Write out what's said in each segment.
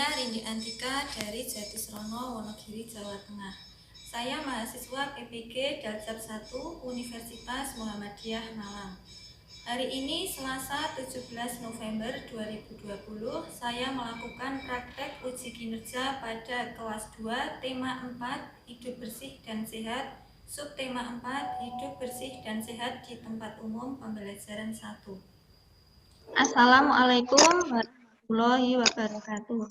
Saya Rindi Antika dari Jatisrono, Wonogiri, Jawa Tengah. Saya mahasiswa PPG Daljab 1 Universitas Muhammadiyah Malang. Hari ini Selasa 17 November 2020, saya melakukan praktek uji kinerja pada kelas 2 tema 4 Hidup Bersih dan Sehat, subtema 4 Hidup Bersih dan Sehat di Tempat Umum Pembelajaran 1. Assalamualaikum warahmatullahi wabarakatuh.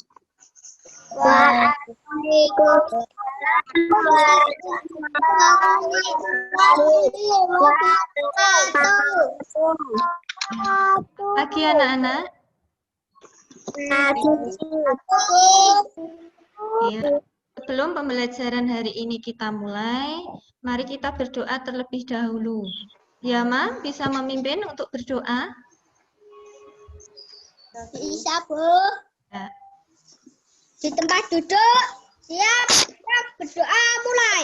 Waalaikumsalam warahmatullahi wabarakatuh. Pagi anak-anak. Ya, sebelum pembelajaran hari ini kita mulai, mari kita berdoa terlebih dahulu. Ya, Ma, bisa memimpin untuk berdoa? Bisa, Bu. Ya. Di tempat duduk, siap, siap, berdoa mulai.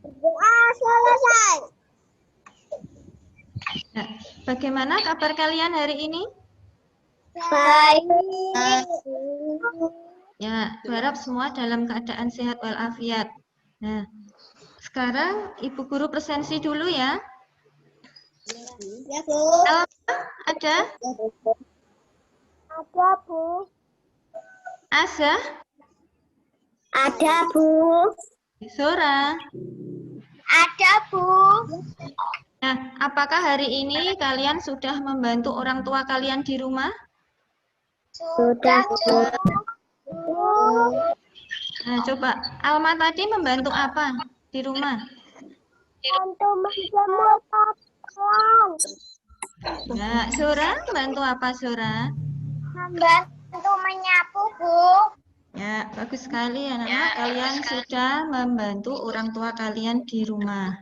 Berdoa selesai. Ya. Bagaimana kabar kalian hari ini? Baik. Ya, berharap semua dalam keadaan sehat walafiat. Nah, sekarang Ibu Guru presensi dulu ya. Ya, Bu. Ada? Ada, Bu. Asa? Ada, Bu. Sora? Ada, Bu. Nah, apakah hari ini kalian sudah membantu orang tua kalian di rumah? Sudah, Bu. Nah, coba Alma tadi membantu apa di rumah? Bantu menjemur pakaian. Nah, Sora membantu apa Sora? Membantu menyapu, Bu. Ya, bagus sekali anak-anak. Kalian sudah membantu orang tua kalian di rumah.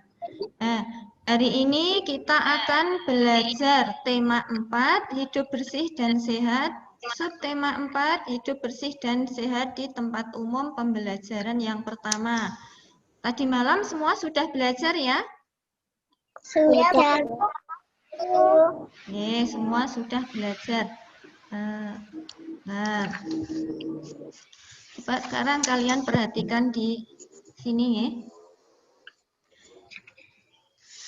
Nah, hari ini kita akan belajar tema 4, hidup bersih dan sehat. Subtema 4, hidup bersih dan sehat di tempat umum pembelajaran yang pertama. Tadi malam semua sudah belajar ya? Sudah. Oke, semua sudah belajar. Nah, coba sekarang kalian perhatikan di sini ya.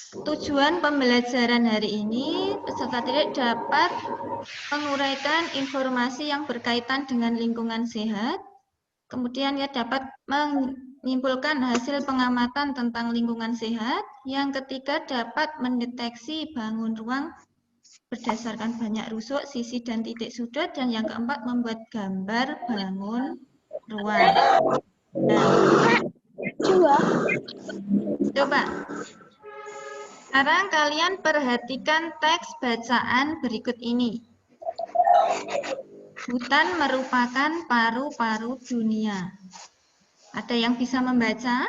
Tujuan pembelajaran hari ini, peserta didik dapat menguraikan informasi yang berkaitan dengan lingkungan sehat, kemudian ia dapat menyimpulkan hasil pengamatan tentang lingkungan sehat, yang ketiga dapat mendeteksi bangun ruang berdasarkan banyak rusuk, sisi, dan titik sudut, dan yang keempat membuat gambar bangun ruang. Nah, coba. Sekarang kalian perhatikan teks bacaan berikut ini. Hutan merupakan paru-paru dunia. Ada yang bisa membaca?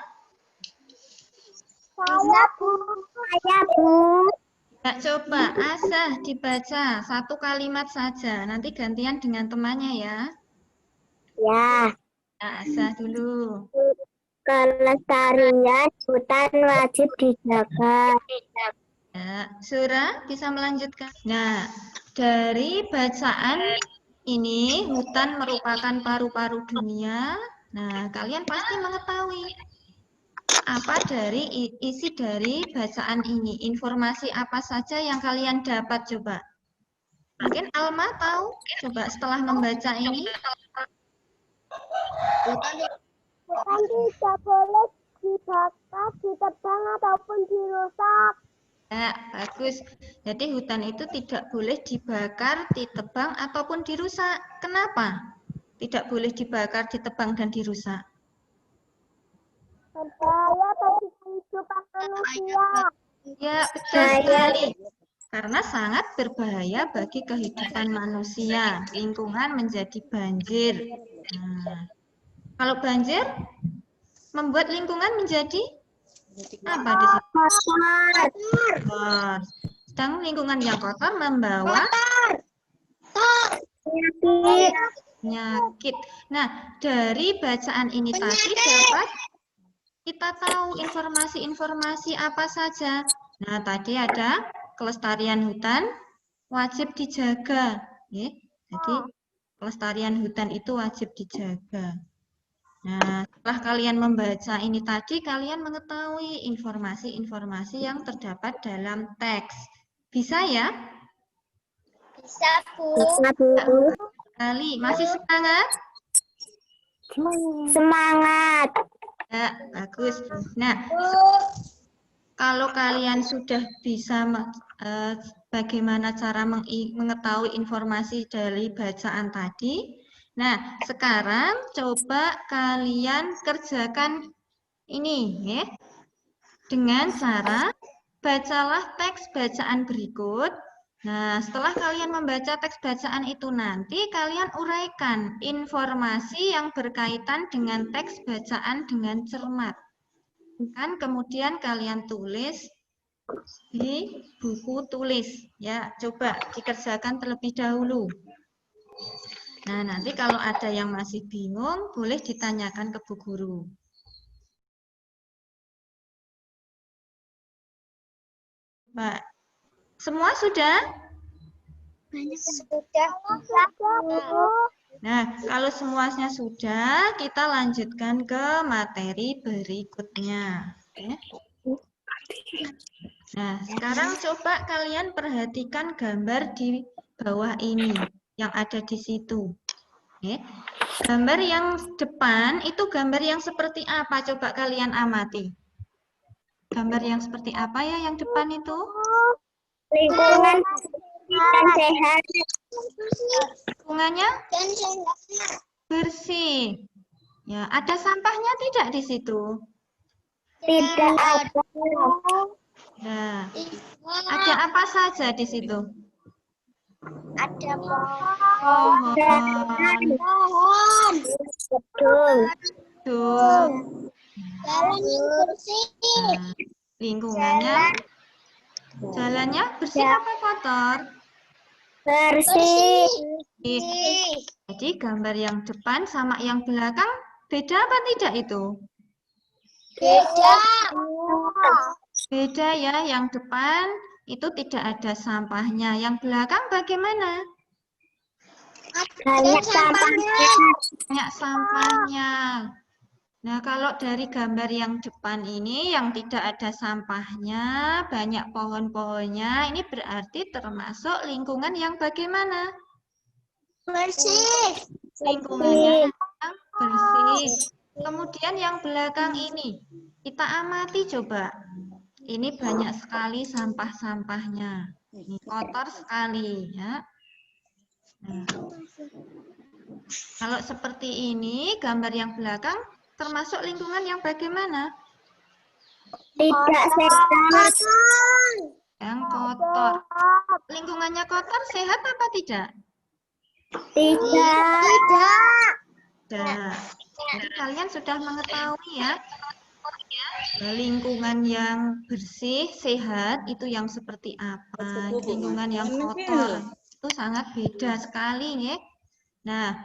Saya, Bu. Saya, Bu. Ya, coba Asah dibaca satu kalimat saja. Nanti gantian dengan temannya ya. Ya. Asah dulu. Kelestarian hutan wajib dijaga. Ya, Sura bisa melanjutkan. Nah, dari bacaan ini, hutan merupakan paru-paru dunia. Nah, kalian pasti mengetahui apa dari isi dari bacaan ini. Informasi apa saja yang kalian dapat coba. Mungkin Alma tahu? Coba setelah membaca ini. Hutan tidak boleh dibakar, ditebang, ataupun dirusak. Ya, bagus. Jadi hutan itu tidak boleh dibakar, ditebang, ataupun dirusak. Kenapa? Tidak boleh dibakar, ditebang, dan dirusak. Berbahaya bagi kehidupan manusia. Ya, betul sekali. Karena sangat berbahaya bagi kehidupan manusia. Lingkungan menjadi banjir. Nah, kalau banjir membuat lingkungan menjadi apa di sini? Kotor. Sedang lingkungan yang kotor membawa penyakit. Nah, dari bacaan ini tadi dapat kita tahu informasi-informasi apa saja. Nah, tadi ada kelestarian hutan wajib dijaga. Ya. Jadi, kelestarian hutan itu wajib dijaga. Nah, setelah kalian membaca ini tadi, kalian mengetahui informasi-informasi yang terdapat dalam teks. Bisa ya? Bisa, Bu. Kali, masih semangat? Semangat. Ya, bagus. Nah, kalau kalian sudah bisa bagaimana cara mengetahui informasi dari bacaan tadi, nah sekarang coba kalian kerjakan ini, ya, dengan cara bacalah teks bacaan berikut. Nah, setelah kalian membaca teks bacaan itu nanti, kalian uraikan informasi yang berkaitan dengan teks bacaan dengan cermat. Kan kemudian kalian tulis di buku tulis. Ya, coba dikerjakan terlebih dahulu. Nah, nanti kalau ada yang masih bingung, boleh ditanyakan ke Bu Guru. Pak, semua sudah? Sudah. Nah, kalau semuanya sudah, kita lanjutkan ke materi berikutnya. Nah, sekarang coba kalian perhatikan gambar di bawah ini, yang ada di situ. Gambar yang depan, itu gambar yang seperti apa? Coba kalian amati. Gambar yang seperti apa ya yang depan itu? Lingkungan dan sehat. Lingkungannya bersih. Ya, ada sampahnya tidak di situ? Tidak ada. Nah, ada apa saja di situ? Ada Pohon. Betul. Betul. Jalan yang bersih. Nah, lingkungannya, jalannya bersih apa kotor? Bersih. Jadi gambar yang depan sama yang belakang beda apa tidak itu? Beda. Beda ya, yang depan itu tidak ada sampahnya. Yang belakang bagaimana? Banyak sampahnya. Banyak sampahnya. Nah, kalau dari gambar yang depan ini yang tidak ada sampahnya, banyak pohon-pohonnya, ini berarti termasuk lingkungan yang bagaimana? Bersih. Lingkungannya yang bersih. Kemudian yang belakang ini, kita amati coba. Ini banyak sekali sampah-sampahnya. Ini kotor sekali ya. Nah, kalau seperti ini, gambar yang belakang termasuk lingkungan yang bagaimana? Tidak sehat. Yang kotor. Lingkungannya kotor, sehat apa tidak? Tidak. Nah, jadi kalian sudah mengetahui ya, lingkungan yang bersih, sehat, itu yang seperti apa. Lingkungan yang kotor, itu sangat beda sekali ya. Nah,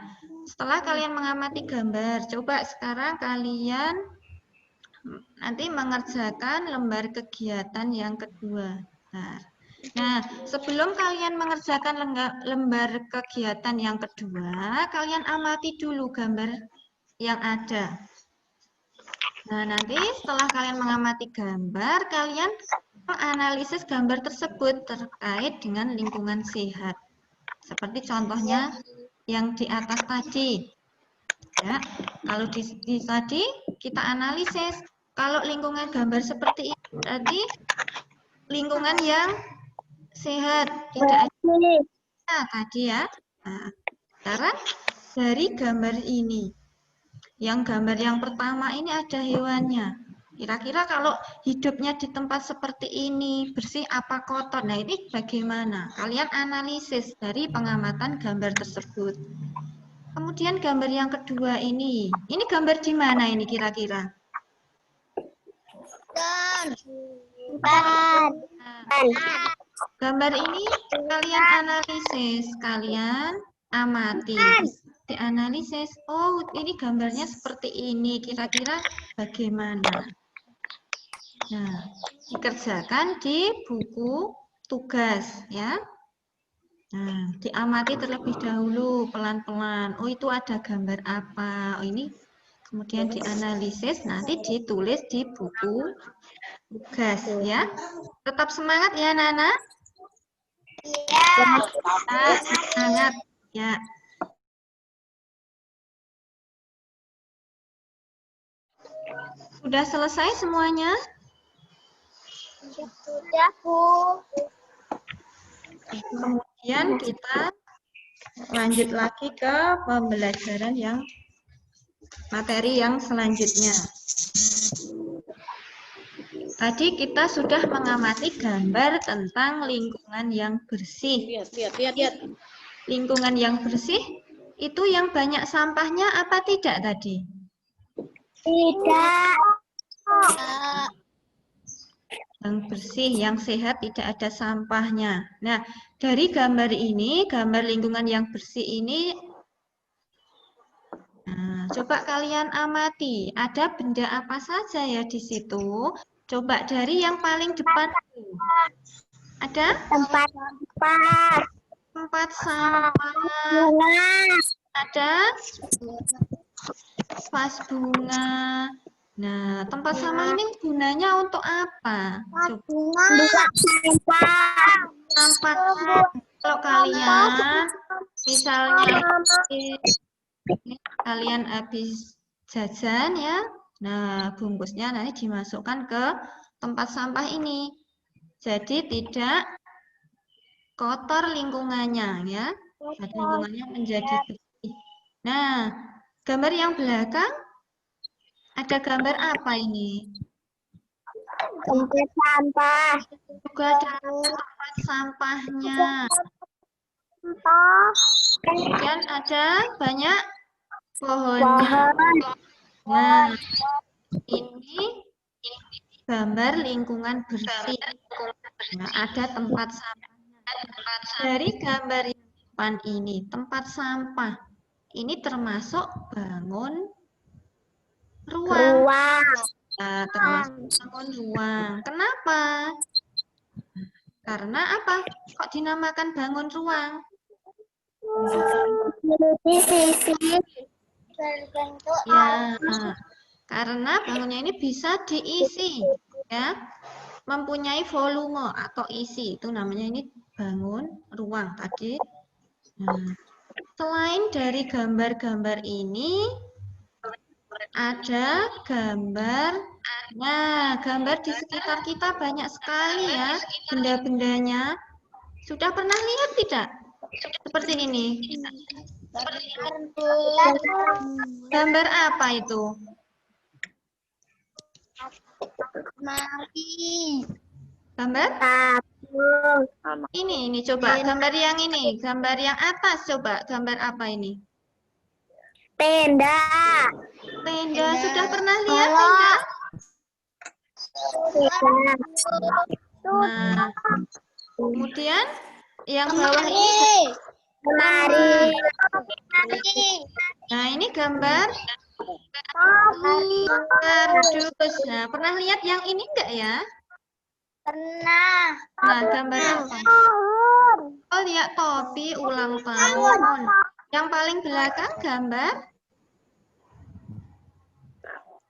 setelah kalian mengamati gambar, coba sekarang kalian nanti mengerjakan lembar kegiatan yang kedua. Nah, sebelum kalian mengerjakan lembar kegiatan yang kedua, kalian amati dulu gambar yang ada. Nah, nanti setelah kalian mengamati gambar, kalian menganalisis gambar tersebut terkait dengan lingkungan sehat. Seperti contohnya yang di atas tadi. Ya, kalau di tadi kita analisis, kalau lingkungan gambar seperti ini berarti lingkungan yang sehat, tidak ada tadi ya. Nah, sekarang dari gambar ini, yang gambar yang pertama ini ada hewannya. Kira-kira kalau hidupnya di tempat seperti ini, bersih apa kotor? Nah, ini bagaimana? Kalian analisis dari pengamatan gambar tersebut. Kemudian gambar yang kedua ini gambar di mana ini kira-kira? Gambar ini kalian analisis, kalian amati. dianalisis. Oh, ini gambarnya seperti ini. Kira-kira bagaimana? Nah, dikerjakan di buku tugas ya. Nah, diamati terlebih dahulu pelan-pelan. Oh, itu ada gambar apa? Oh, ini kemudian dianalisis, nanti ditulis di buku tugas ya. Tetap semangat ya, Nana. Tetap semangat ya. Sudah selesai semuanya? Sudah, Bu. Kemudian kita lanjut lagi ke pembelajaran yang materi yang selanjutnya. Tadi kita sudah mengamati gambar tentang lingkungan yang bersih. Lihat. Lingkungan yang bersih itu yang banyak sampahnya apa tidak tadi? Tidak. Yang bersih, yang sehat, tidak ada sampahnya. Nah, dari gambar ini, gambar lingkungan yang bersih ini, nah, coba kalian amati, ada benda apa saja ya di situ? Coba dari yang paling depan. Ada? Tempat sampah. Tempat sampah. Bunga. Ada? Vas bunga. Nah, tempat sampah ini gunanya untuk apa? Coba. Buang sampah. Sampah. Kalau kalian misalnya kalian habis jajan ya, nah bungkusnya nanti dimasukkan ke tempat sampah ini. Jadi tidak kotor lingkungannya ya, lingkungannya menjadi bersih. Nah, gambar yang belakang ada gambar apa ini? Tempat sampah. Juga ada tempat sampahnya. Kemudian ada banyak pohonnya. Nah, ini gambar lingkungan bersih. Nah, ada tempat sampahnya. Dari gambar yang depan ini, tempat sampah. Ini termasuk bangun ruang. Nah, termasuk bangun ruang. Kenapa? Karena apa? Kok dinamakan bangun ruang? Ya, karena bangunnya ini bisa diisi, ya, mempunyai volume atau isi. Itu namanya ini bangun ruang tadi. Nah, selain dari gambar-gambar ini, ada gambar. Nah, gambar di sekitar kita banyak sekali ya benda-bendanya. Sudah pernah lihat tidak? Seperti ini. Gambar apa itu? Gambar? Ini coba gambar yang ini, gambar yang atas coba, gambar apa ini? Tenda. Tenda, sudah pernah lihat tenda? Nah, kemudian yang bawah ini Lemari. Nah, ini gambar kardus. Nah, pernah lihat yang ini enggak ya? Pernah. Nah, gambar apa? Oh, lihat topi ulang tahun. Yang paling belakang gambar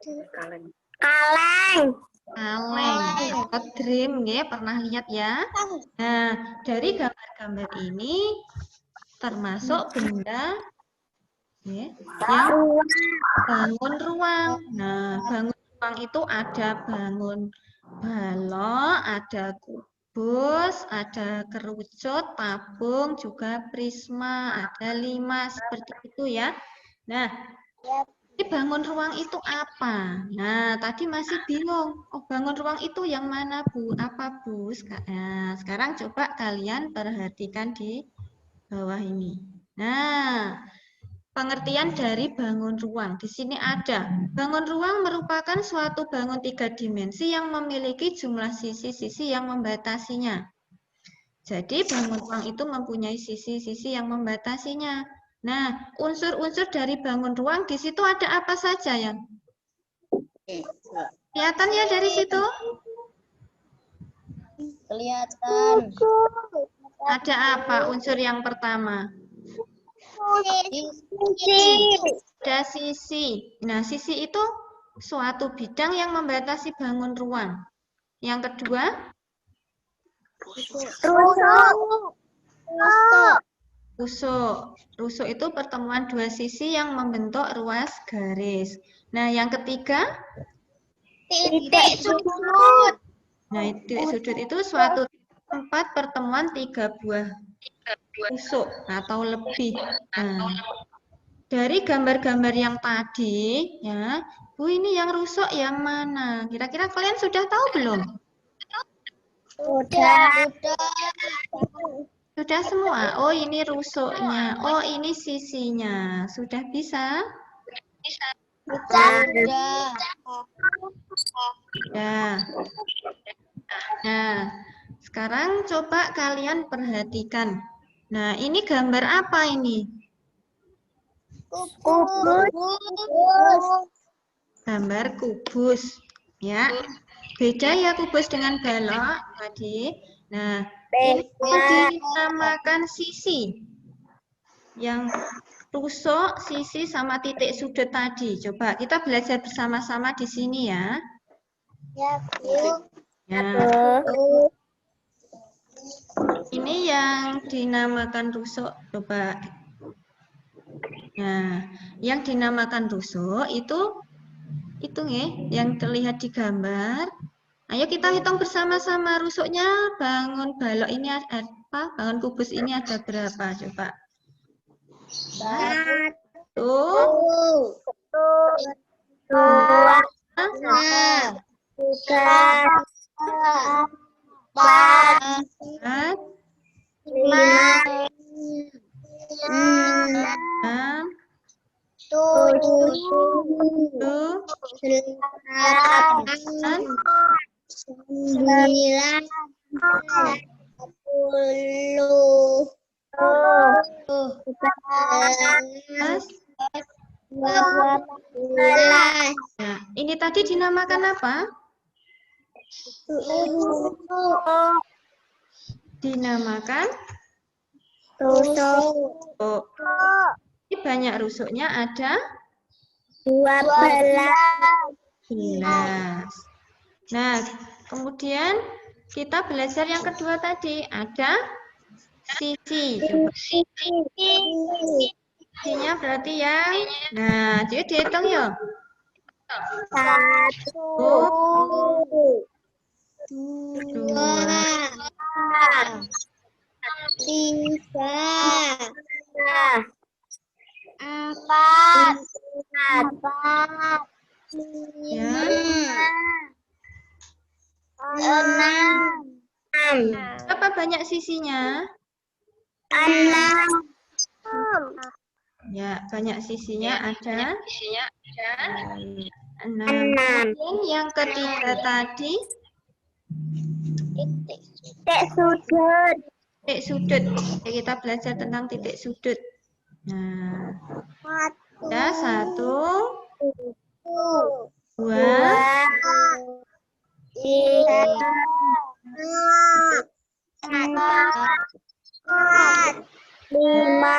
Kaleng. kaleng atau dream ya, pernah lihat ya? Nah, dari gambar-gambar ini termasuk benda ya, yang bangun ruang. Nah, bangun ruang itu ada bangun balok, ada kubus, ada kerucut, tabung, juga prisma, ada 5 seperti itu ya. Nah, ini bangun ruang itu apa? Nah, tadi masih bingung. Oh, bangun ruang itu yang mana, Bu? Apa, Bu? Nah, sekarang coba kalian perhatikan di bawah ini. Nah, pengertian dari bangun ruang. Di sini ada. Bangun ruang merupakan suatu bangun 3 dimensi yang memiliki jumlah sisi-sisi yang membatasinya. Jadi, bangun ruang itu mempunyai sisi-sisi yang membatasinya. Nah, unsur-unsur dari bangun ruang di situ ada apa saja ya? Kelihatan ya dari situ? Kelihatan. Ada apa unsur yang pertama? Ada sisi. Nah, sisi itu suatu bidang yang membatasi bangun ruang. Yang kedua? Rusuk. Rusuk itu pertemuan dua sisi yang membentuk ruas garis. Nah, yang ketiga? Titik sudut. Nah, titik sudut itu suatu tempat pertemuan tiga buah rusuk atau lebih. Nah, dari gambar-gambar yang tadi, ya, Bu, ini yang rusuk yang mana? Kira-kira kalian sudah tahu belum? Sudah. Sudah semua? Oh, ini rusuknya. Oh, ini sisinya. Sudah bisa? Sudah. Ya. Nah, sekarang coba kalian perhatikan. Nah, ini gambar apa ini? Kubus. Gambar kubus. Ya. Beda ya kubus dengan balok tadi. Nah, ini dinamakan sisi. Yang rusuk, sisi, sama titik sudut tadi. Coba kita belajar bersama-sama di sini ya. Ya, Bu. Ya. Ini yang dinamakan rusuk. Coba. Nah, yang dinamakan rusuk itu nih, yang terlihat di gambar. Ayo kita hitung bersama-sama rusuknya. Bangun balok ini apa? Bangun kubus ini ada berapa? Coba. 1, 2, 3, 4, 5, 6, 9, Nah, ini tadi dinamakan apa? Dinamakan rusuk. oh, ini banyak rusuknya ada 11. Nah, kemudian kita belajar yang kedua tadi, ada sisi. Coba. Sisinya berarti yang, nah, jadi dihitung ya. 1, 2, 3, 4, 5, Ya. 6, Berapa banyak sisinya? 6. Ya, banyak sisinya ada 6. 6. Kemudian yang ketiga tadi, Titik sudut. titik sudut. Oke, kita belajar tentang titik sudut. Nah, ada 1, 2, 3, 4, 5,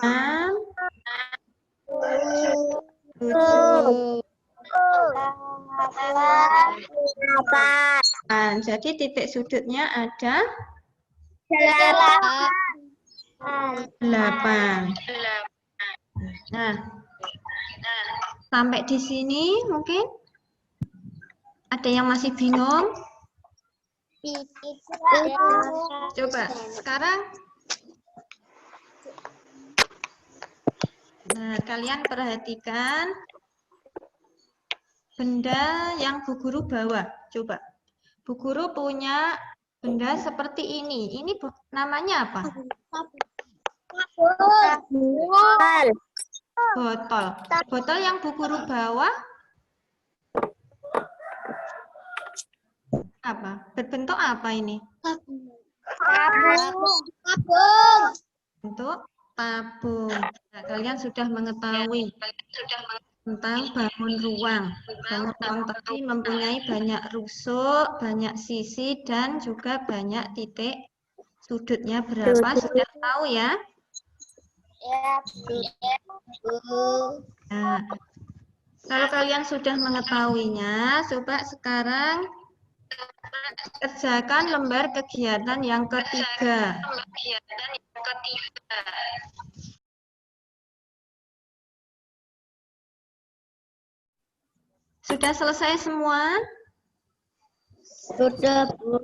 6, 7, 8. Jadi titik sudutnya ada 8. Nah, sampai di sini mungkin ada yang masih bingung? Coba sekarang, nah, kalian perhatikan benda yang Bu Guru bawa. Coba, Bu Guru punya benda seperti ini. Ini namanya apa? Botol. Botol yang Bu Guru bawa apa? Berbentuk apa ini? Untuk tabung. Nah, kalian sudah mengetahui tentang bangun ruang. Bangun ruang tadi mempunyai banyak rusuk, banyak sisi, dan juga banyak titik sudutnya berapa. Sudah tahu ya? Nah, kalau kalian sudah mengetahuinya, coba sekarang kerjakan lembar kegiatan yang ketiga. Sudah selesai semua? Sudah, Bu.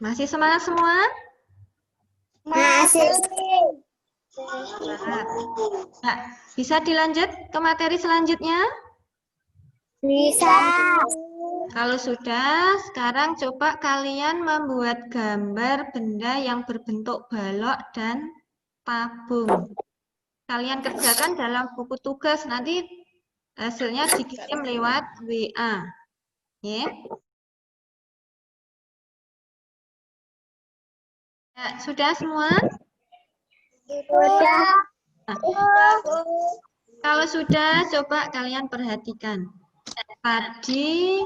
Masih semangat semua? Masih. Nah, bisa dilanjut ke materi selanjutnya? Bisa. Kalau sudah, sekarang coba kalian membuat gambar benda yang berbentuk balok dan tabung. Kalian kerjakan dalam buku tugas, nanti hasilnya dikirim lewat WA. Ya. Ya, sudah semua? Sudah. Nah, kalau sudah, coba kalian perhatikan. Tadi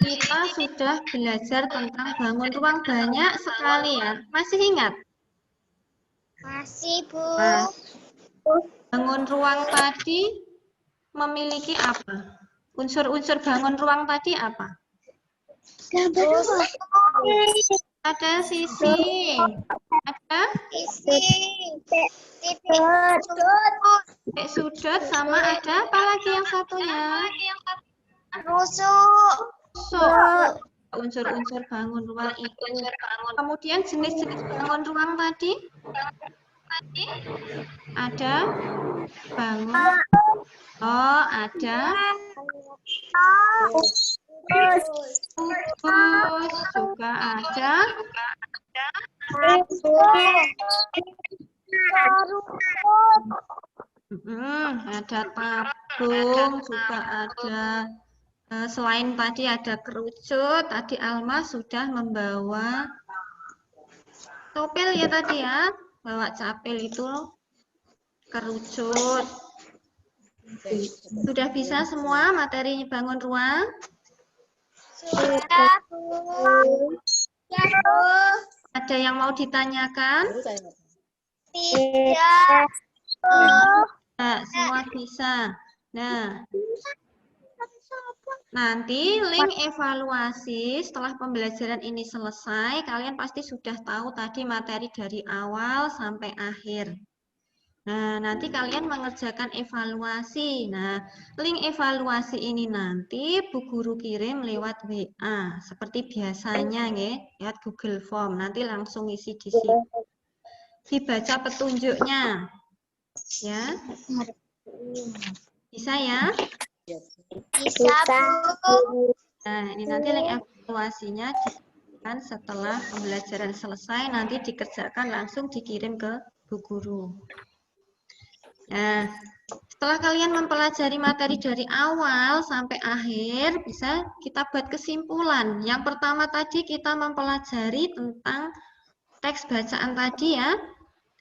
kita sudah belajar tentang bangun ruang banyak sekali ya. Masih ingat? Masih, Bu. Nah, bangun ruang tadi memiliki apa? Unsur-unsur bangun ruang tadi apa? Ada sisi, ada titik sudut, sama ada apa lagi yang satunya? Rusuk. Unsur-unsur bangun ruang itu. Kemudian jenis-jenis bangun ruang tadi? Ada bangun. Oh, ada kubus, juga ada ada tabung, juga ada. Selain tadi ada kerucut, tadi Alma sudah membawa topel ya tadi ya, bawa capel itu kerucut. Sudah bisa semua materi bangun ruang? Sudah, Bu. Ya, Bu. Ada yang mau ditanyakan? Tidak. Nah, semua bisa. Nah, nanti link evaluasi setelah pembelajaran ini selesai, kalian pasti sudah tahu tadi materi dari awal sampai akhir. Nah, nanti kalian mengerjakan evaluasi. Nah, link evaluasi ini nanti Bu Guru kirim lewat WA, seperti biasanya ya, lewat Google Form. Nanti langsung isi di sini. Dibaca petunjuknya. Ya. Bisa ya? Bisa, Bu. Nah, ini nanti link evaluasinya dikirimkan setelah pembelajaran selesai, nanti dikerjakan langsung dikirim ke Bu Guru. Nah, setelah kalian mempelajari materi dari awal sampai akhir, bisa kita buat kesimpulan. Yang pertama tadi kita mempelajari tentang teks bacaan tadi ya.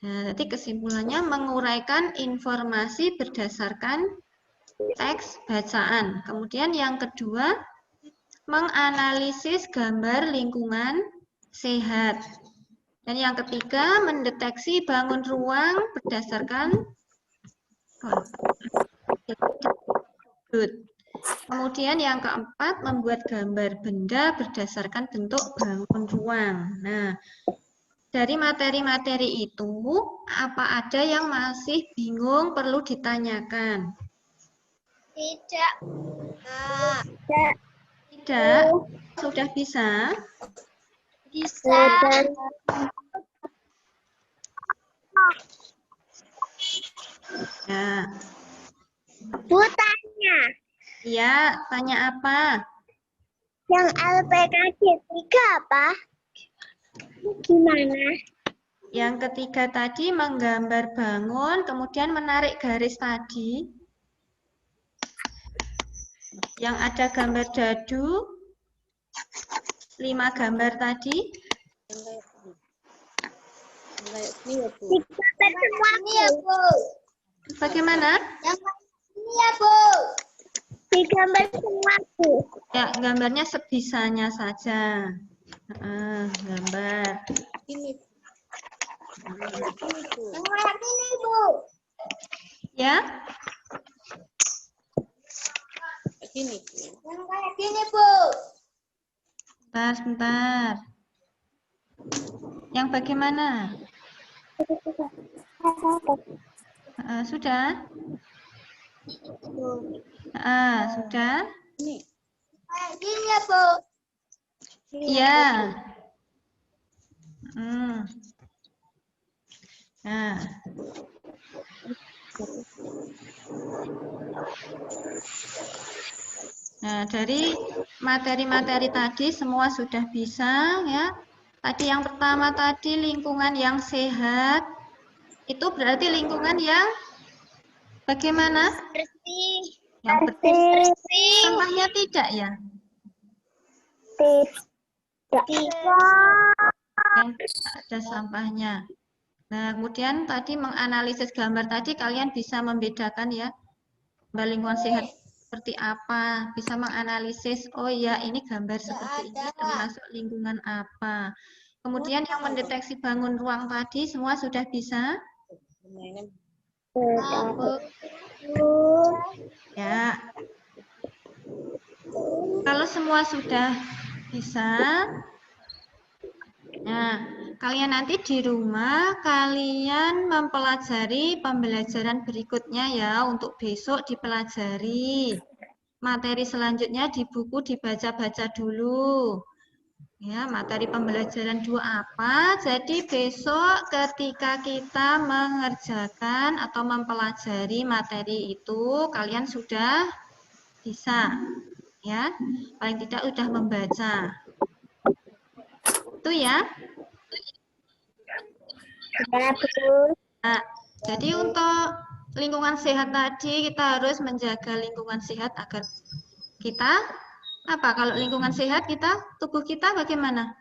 Nah, nanti kesimpulannya menguraikan informasi berdasarkan teks bacaan. Kemudian yang kedua, menganalisis gambar lingkungan sehat. Dan yang ketiga, mendeteksi bangun ruang berdasarkan kemudian yang keempat, membuat gambar benda berdasarkan bentuk bangun ruang. Nah, dari materi-materi itu, apa ada yang masih bingung perlu ditanyakan? Tidak. Tidak? Sudah bisa? Bisa. Ya. Bu tanya. Iya, tanya apa? Yang LPKG 3 apa? Gimana? Yang ketiga tadi menggambar bangun, kemudian menarik garis tadi. Yang ada gambar dadu. 5 gambar tadi? Ini ya, Bu. Bagaimana? Ini ya, Bu. Digambar semua, Bu. Ya, gambarnya sebisanya saja. Gambar. Yang kayak gini, Bu. Ya, Yang kayak gini, Bu. sebentar. Yang bagaimana? Sudah? Sudah? Kayak gini ya, Bu. Iya. Nah. Nah, dari materi-materi tadi semua sudah bisa ya. Tadi yang pertama tadi lingkungan yang sehat. Itu berarti lingkungan yang bagaimana? Bersih. Yang bersih. Bersih. Sampahnya tidak ya? Yang tidak ada sampahnya. Nah, kemudian tadi menganalisis gambar tadi kalian bisa membedakan ya. Lingkungan sehat seperti apa, bisa menganalisis, oh ya ini gambar seperti ini termasuk lingkungan apa. Kemudian yang mendeteksi bangun ruang tadi semua sudah bisa? Ya. Kalau semua sudah bisa, nah, kalian nanti di rumah kalian mempelajari pembelajaran berikutnya ya, untuk besok dipelajari. Materi selanjutnya di buku dibaca-baca dulu. Ya, materi pembelajaran 2 apa? Jadi besok ketika kita mengerjakan atau mempelajari materi itu, kalian sudah bisa. Ya, paling tidak sudah membaca. Itu ya. Nah, jadi untuk lingkungan sehat tadi kita harus menjaga lingkungan sehat agar kita apa? Kalau lingkungan sehat kita, tubuh kita bagaimana?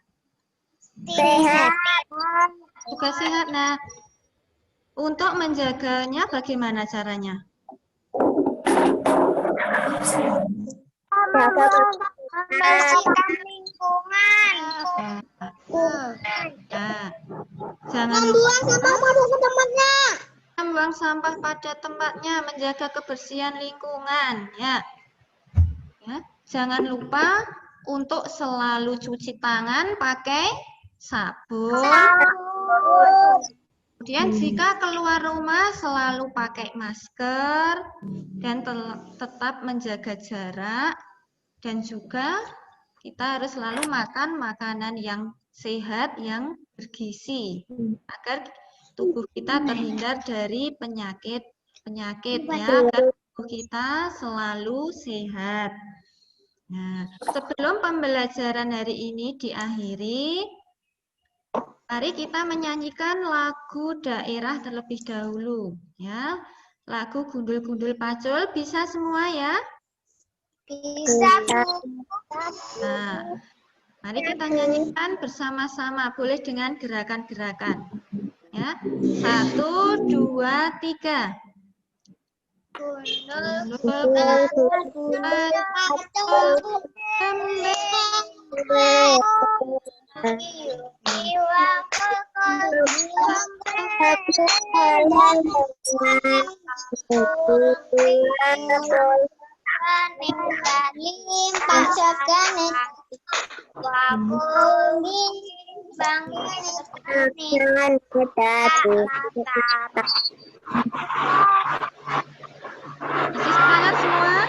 Sehat. Juga sehat. Nah, untuk menjaganya bagaimana caranya? Membersihkan lingkungan. Nah, jangan Membuang sampah pada tempatnya. membuang sampah pada tempatnya, menjaga kebersihan lingkungan, ya. Jangan lupa untuk selalu cuci tangan pakai sabun. Kemudian jika keluar rumah selalu pakai masker dan tetap menjaga jarak, dan juga kita harus selalu makan makanan yang sehat, yang bergizi agar tubuh kita terhindar dari penyakit ya, agar tubuh kita selalu sehat. Nah, sebelum pembelajaran hari ini diakhiri, mari kita menyanyikan lagu daerah terlebih dahulu, ya. Lagu Gundul-Gundul Pacul, bisa semua ya? Bisa, Bu. Nah, mari kita nyanyikan bersama-sama, boleh dengan gerakan-gerakan. Ya, 1, 2, 3. Masih semangat semua?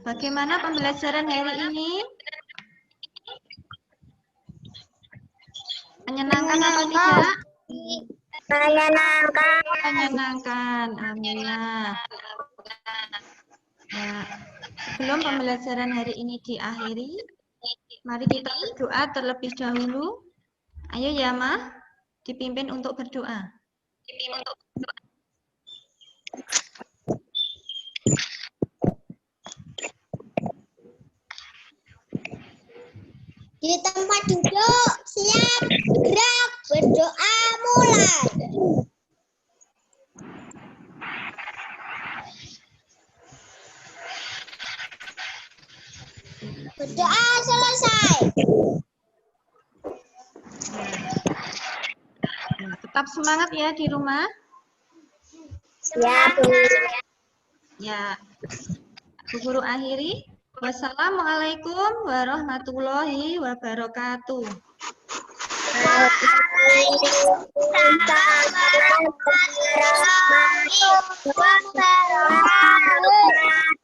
Bagaimana pembelajaran hari ini? Menyenangkan apa tidak? Menyenangkan. Menyenangkan, alhamdulillah. Ya, sebelum pembelajaran hari ini diakhiri, mari kita berdoa terlebih dahulu. Ayo ya, Ma, dipimpin untuk berdoa. Di tempat duduk, siap, gerak, berdoa, mulai. Berdoa selesai. Nah, tetap semangat ya di rumah. Siap. Ya, Bu Guru akhiri. Wassalamualaikum warahmatullahi wabarakatuh. Waalaikumsalam warahmatullahi wabarakatuh.